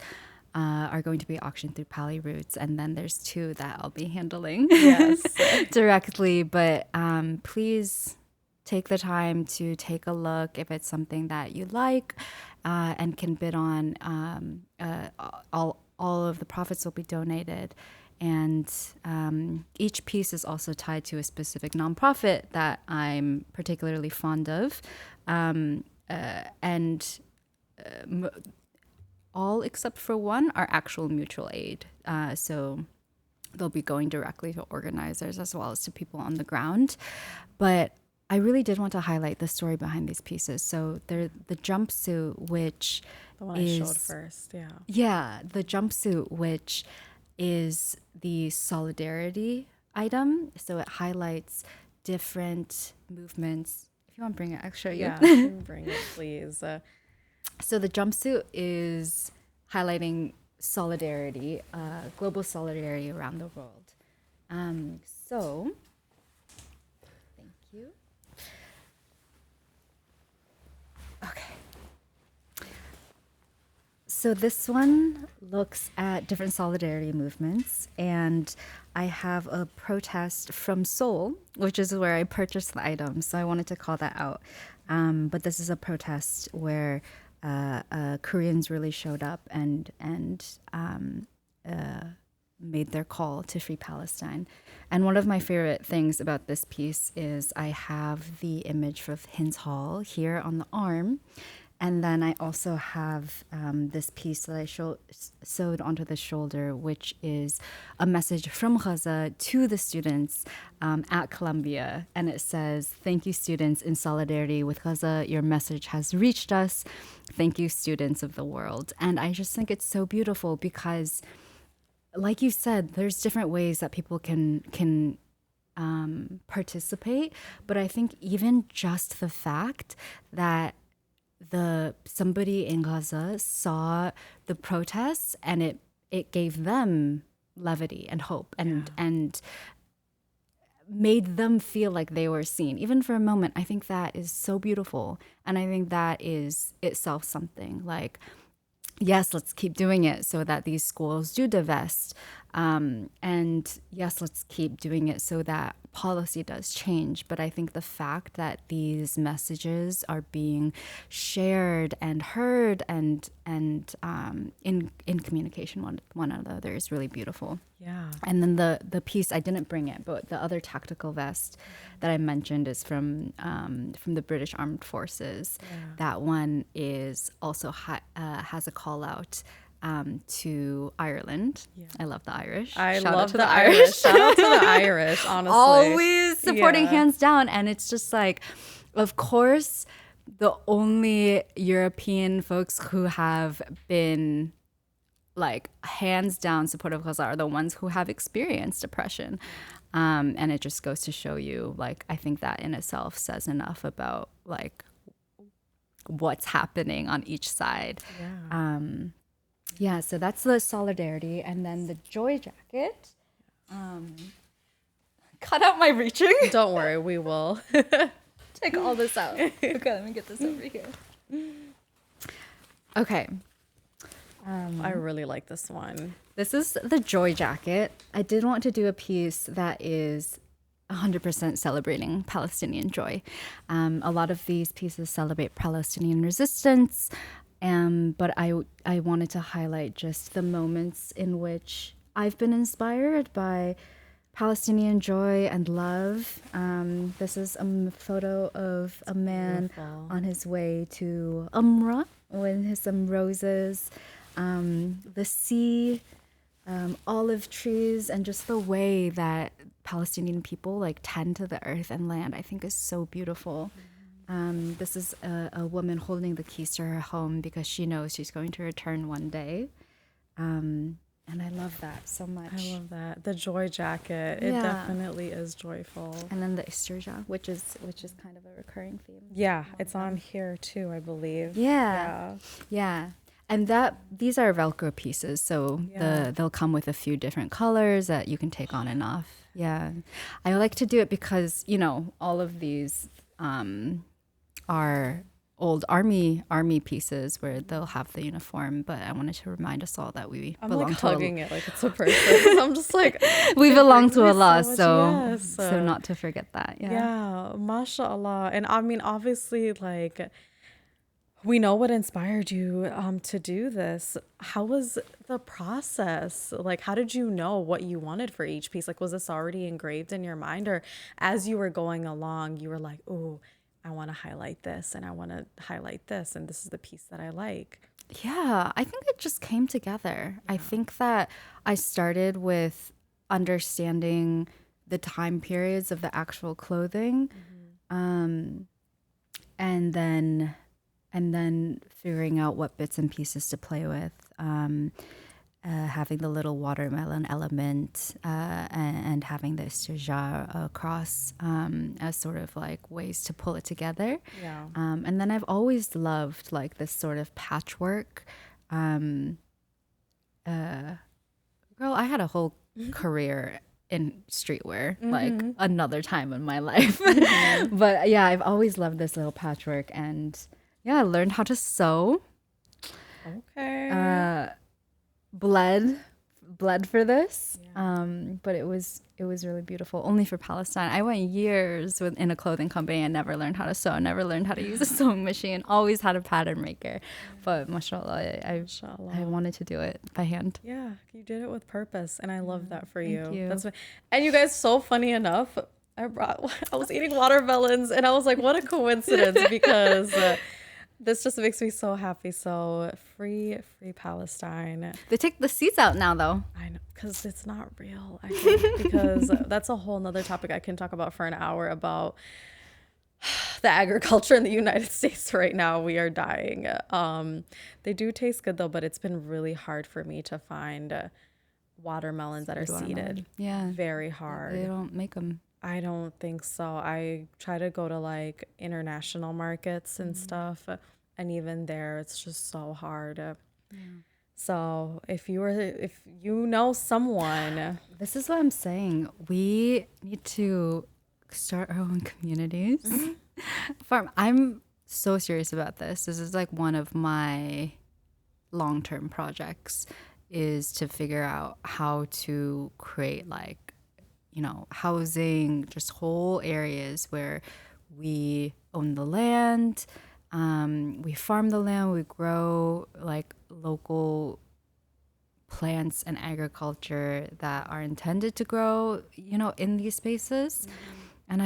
B: are going to be auctioned through Pali Roots, and then there's two that I'll be handling directly. But please take the time to take a look if it's something that you like, and can bid on. All of the profits will be donated. And each piece is also tied to a specific nonprofit that I'm particularly fond of. All except for one are actual mutual aid. So they'll be going directly to organizers as well as to people on the ground. But I really did want to highlight the story behind these pieces. So they're the jumpsuit, which
A: the one I showed first,
B: the jumpsuit, which is the solidarity item. So it highlights different movements. If you want to bring it, I'll show you.
A: Yeah, you can bring it, please.
B: So the jumpsuit is highlighting solidarity, global solidarity around the world. So, thank you. Okay. So this one looks at different solidarity movements, and I have a protest from Seoul, which is where I purchased the item. So I wanted to call that out. But this is a protest where Koreans really showed up and made their call to free Palestine. And one of my favorite things about this piece is I have the image of Hin's Hall here on the arm. And then I also have this piece that I sewed onto the shoulder, which is a message from Gaza to the students at Columbia. And it says, "Thank you, students. In solidarity with Gaza, your message has reached us. Thank you, students of the world." And I just think it's so beautiful because, like you said, there's different ways that people can participate. But I think even just the fact that somebody in Gaza saw the protests and it gave them levity and hope and made them feel like they were seen, even for a moment. I think that is so beautiful. And I think that is itself something like, yes, let's keep doing it so that these schools do divest. And yes, let's keep doing it so that policy does change. But I think the fact that these messages are being shared and heard and in communication with one another is really beautiful.
A: Yeah.
B: And then the piece, I didn't bring it, but the other tactical vest that I mentioned is from the British Armed Forces.
A: Yeah.
B: That one is also has a call out to Ireland. Yeah. I love the Irish.
A: I
B: Shout
A: love the Irish. Shout out to the Irish, honestly.
B: Always supporting hands down. And it's just like, of course, the only European folks who have been like hands down supportive of Gaza are the ones who have experienced oppression. And it just goes to show you, like, I think that in itself says enough about like what's happening on each side. Yeah. So that's the solidarity. And then the joy jacket. Cut out my reaching.
A: Don't worry, we will.
B: Take all this out. Okay, let me get this over here. Okay.
A: I really like this one.
B: This is the joy jacket. I did want to do a piece that is 100% celebrating Palestinian joy. A lot of these pieces celebrate Palestinian resistance, but I wanted to highlight just the moments in which I've been inspired by Palestinian joy and love. This is a photo of a man on his way to Umrah with some roses, the sea, olive trees, and just the way that Palestinian people like tend to the earth and land, I think is so beautiful. This is a woman holding the keys to her home because she knows she's going to return one day. And I love that so much.
A: I love that. The joy jacket. It definitely is joyful.
B: And then the istirja, which is kind of a recurring theme.
A: Yeah, it's on here too, I believe.
B: Yeah. And these are Velcro pieces, so they'll come with a few different colors that you can take on and off. Yeah. I like to do it because, all of these are old army pieces where they'll have the uniform, but I wanted to remind us all that we
A: I'm
B: belong
A: like
B: to
A: hugging it like it's a person. I'm just like
B: we belong to Allah,
A: so
B: so not to forget that.
A: Yeah, mashallah. And I mean, obviously, like, we know what inspired you to do this. How was the process? Like, how did you know what you wanted for each piece? Like, was this already engraved in your mind, or as you were going along, you were like, oh, I want to highlight this and I want to highlight this, and this is the piece that I like?
B: Yeah, I think it just came together. I think that I started with understanding the time periods of the actual clothing, and then figuring out what bits and pieces to play with. Having the little watermelon element and having the istirja across as sort of like ways to pull it together.
A: Yeah.
B: And then I've always loved like this sort of patchwork. Girl, I had a whole career in streetwear, like another time in my life. But yeah, I've always loved this little patchwork, and yeah, I learned how to sew.
A: Okay.
B: Bled bled for this. But it was really beautiful. Only for Palestine. I went years in a clothing company and never learned how to sew, never learned how to use a sewing machine, always had a pattern maker. But mashallah, I wanted to do it by hand.
A: Yeah, you did it with purpose, and I love that for
B: Thank you.
A: And you guys, so funny enough, I was eating watermelons, and I was like, what a coincidence, because this just makes me so happy. So free Palestine.
B: They take the seeds out now, though.
A: I know, because it's not real. I think, because that's a whole nother topic I can talk about for an hour about the agriculture in the United States right now. We are dying. They do taste good though, but it's been really hard for me to find watermelons that are seeded.
B: Yeah,
A: very hard.
B: They don't make them.
A: I don't think so. I try to go to like international markets and stuff, and even there, it's just so hard. So if you know someone,
B: this is what I'm saying. We need to start our own communities. Farm. I'm so serious about this. This is like one of my long-term projects, is to figure out how to create like, housing, just whole areas where we own the land, we farm the land, we grow like local plants and agriculture that are intended to grow, in these spaces. And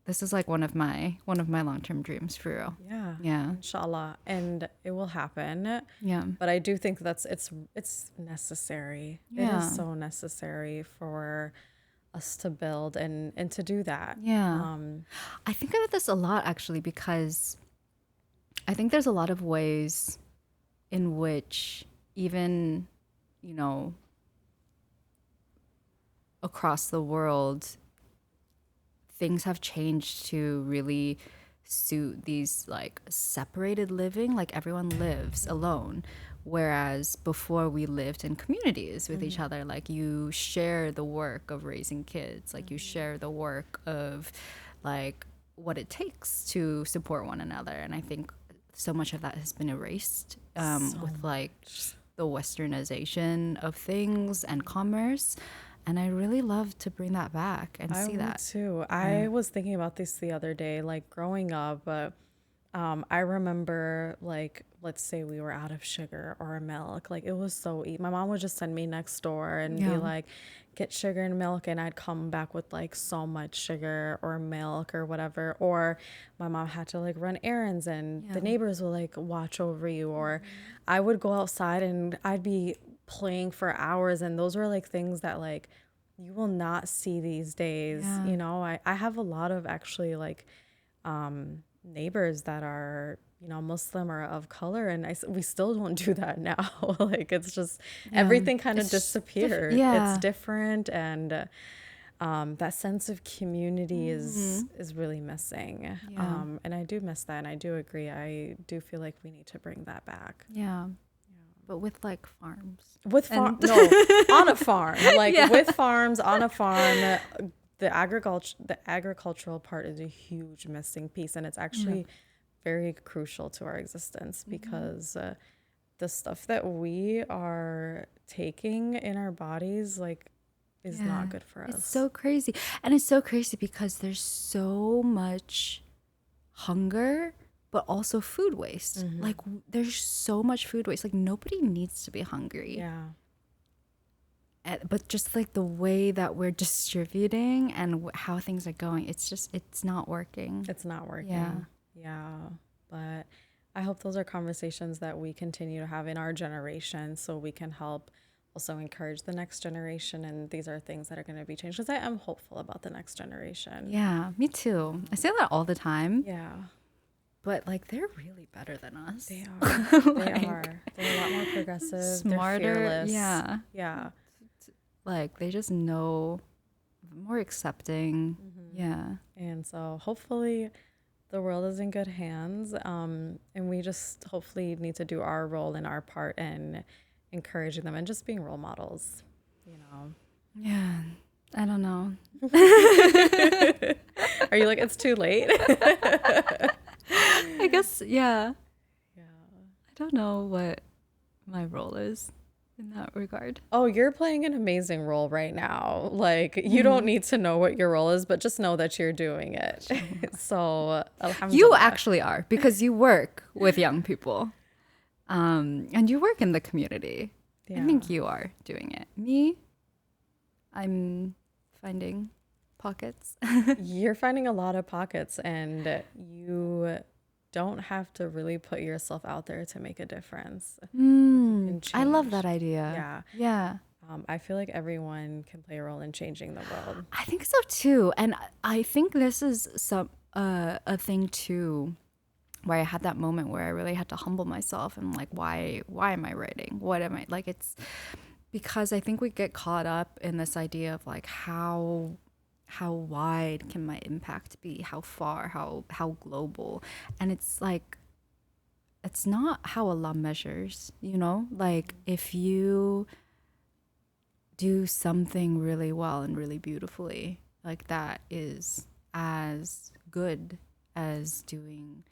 B: this is like one of my long-term dreams, for real. Yeah.
A: Inshallah, and it will happen.
B: Yeah.
A: But I do think it's necessary.
B: Yeah.
A: It is so necessary for us to build and to do that.
B: Yeah. I think about this a lot, actually, because I think there's a lot of ways in which even, across the world, things have changed to really suit these like separated living, like everyone lives alone, whereas before we lived in communities with each other. Like you share the work of raising kids, like you share the work of like what it takes to support one another. And I think so much of that has been erased with like the westernization of things and commerce. And I really love to bring that back and see that
A: too. I was thinking about this the other day, like growing up, I remember, like, let's say we were out of sugar or milk, like it was so easy. My mom would just send me next door and be like, get sugar and milk, and I'd come back with like so much sugar or milk or whatever. Or my mom had to like run errands, and the neighbors would like watch over you, or I would go outside and I'd be playing for hours, and those were like things that like you will not see these days. I have a lot of actually like neighbors that are Muslim or of color, and we still don't do that now. Like it's just everything kind of disappeared. It's different, and that sense of community is really missing. And I do miss that, and I do agree. I do feel like we need to bring that back.
B: But with like farms.
A: No, on a farm. Like with farms, on a farm. The agricultural part is a huge missing piece, and it's actually very crucial to our existence, because the stuff that we are taking in our bodies like is not good for us.
B: It's so crazy. And it's so crazy because there's so much hunger, but also food waste. Like there's so much food waste. Like nobody needs to be hungry. But just like the way that we're distributing and how things are going, it's not working.
A: It's not working. But I hope those are conversations that we continue to have in our generation, so we can help also encourage the next generation. And these are things that are going to be changed, because I am hopeful about the next generation.
B: Yeah, me too. I say that all the time. But like they're really better than us.
A: They are. They are. They're a lot more progressive,
B: smarter.
A: They're fearless.
B: Like they just know, more accepting.
A: And so hopefully the world is in good hands, and we just hopefully need to do our role and our part in encouraging them and just being role models.
B: I don't know.
A: Are you like, it's too late?
B: I guess I don't know what my role is. in that regard.
A: Oh, you're playing an amazing role right now. Like, you don't need to know what your role is, but just know that you're doing it. So,
B: You
A: alhamdulillah.
B: actually are, because you work with young people, and you work in the community. I think you are doing it. Me, I'm finding pockets.
A: You're finding a lot of pockets, and you don't have to really put yourself out there to make a difference.
B: I love that idea.
A: Yeah.
B: Yeah.
A: I feel like everyone can play a role in changing the world.
B: I think so too. And I think this is a thing too, where I had that moment where I really had to humble myself and like, why am I writing? What am I like? It's because I think we get caught up in this idea of like how wide can my impact be? How far? How global? And it's like, it's not how Allah measures, you know? Like if you do something really well and really beautifully, like that is as good as doing,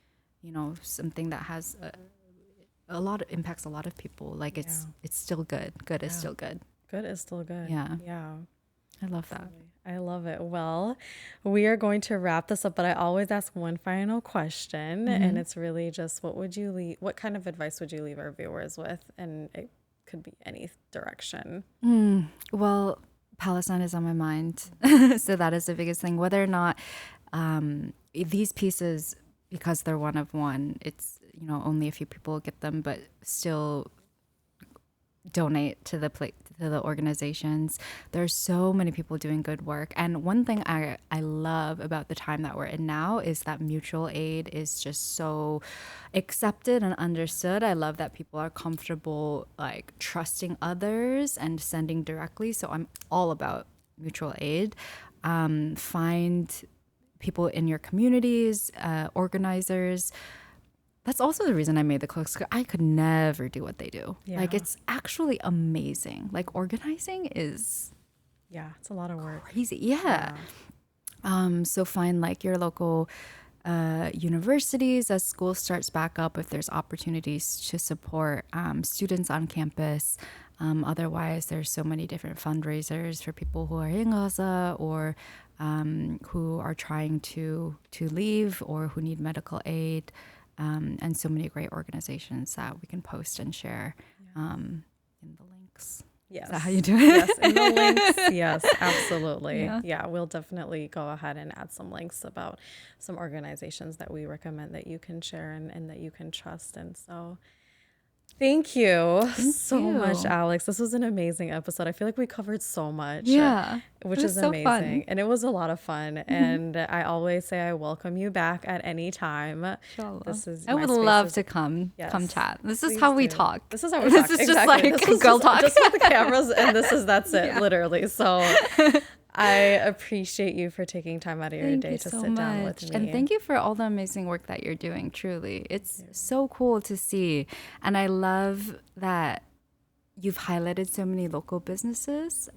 B: you know, something that has a lot of impacts a lot of people. Like it's still good. Good is still good.
A: Good is still good.
B: Yeah.
A: Yeah.
B: I love that.
A: I love it. Well, we are going to wrap this up, but I always ask one final question, and it's really just what kind of advice would you leave our viewers with? And it could be any direction.
B: Well, Palestine is on my mind. So that is the biggest thing. Whether or not these pieces, because they're one of one, it's, you know, only a few people get them, but still donate to the organizations. There's so many people doing good work. And one thing I love about the time that we're in now is that mutual aid is just so accepted and understood. I love that people are comfortable like trusting others and sending directly. So I'm all about mutual aid. Find people in your communities, organizers. That's also the reason I made the clothes. I could never do what they do.
A: Yeah.
B: Like, it's actually amazing. Like, organizing is
A: it's a lot of work.
B: crazy. Yeah. So find like your local universities as school starts back up, if there's opportunities to support students on campus. Otherwise, there's so many different fundraisers for people who are in Gaza or who are trying to leave or who need medical aid. And so many great organizations that we can post and share in the links.
A: Yes.
B: Is that how you do it?
A: Yes, in the links. Yes, absolutely. Yeah, we'll definitely go ahead and add some links about some organizations that we recommend that you can share and that you can trust. And so thank you so much, Alex. This was an amazing episode. I feel like we covered so much.
B: Yeah.
A: Which is
B: so
A: amazing.
B: Fun.
A: And it was a lot of fun. And I always say I welcome you back at any time.
B: I would love to come chat. This is how we talk.
A: This is how we talk.
B: This is just like girl talk.
A: Just with the cameras, and that's it, literally. So I appreciate you for taking time out of your day to sit down with me.
B: And thank you for all the amazing work that you're doing, truly. It's so cool to see. And I love that you've highlighted so many local businesses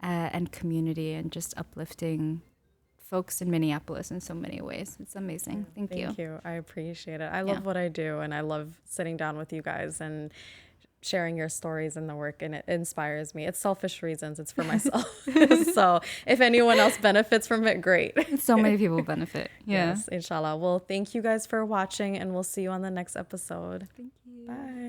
B: and community and just uplifting folks in Minneapolis in so many ways. It's amazing. Thank you.
A: Thank you. I appreciate it. I love what I do, and I love sitting down with you guys and sharing your stories and the work, and it inspires me. It's selfish reasons. It's for myself. So if anyone else benefits from it, great.
B: So many people benefit. Yeah.
A: Yes, inshallah. Well, thank you guys for watching, and we'll see you on the next episode.
B: Thank you.
A: Bye.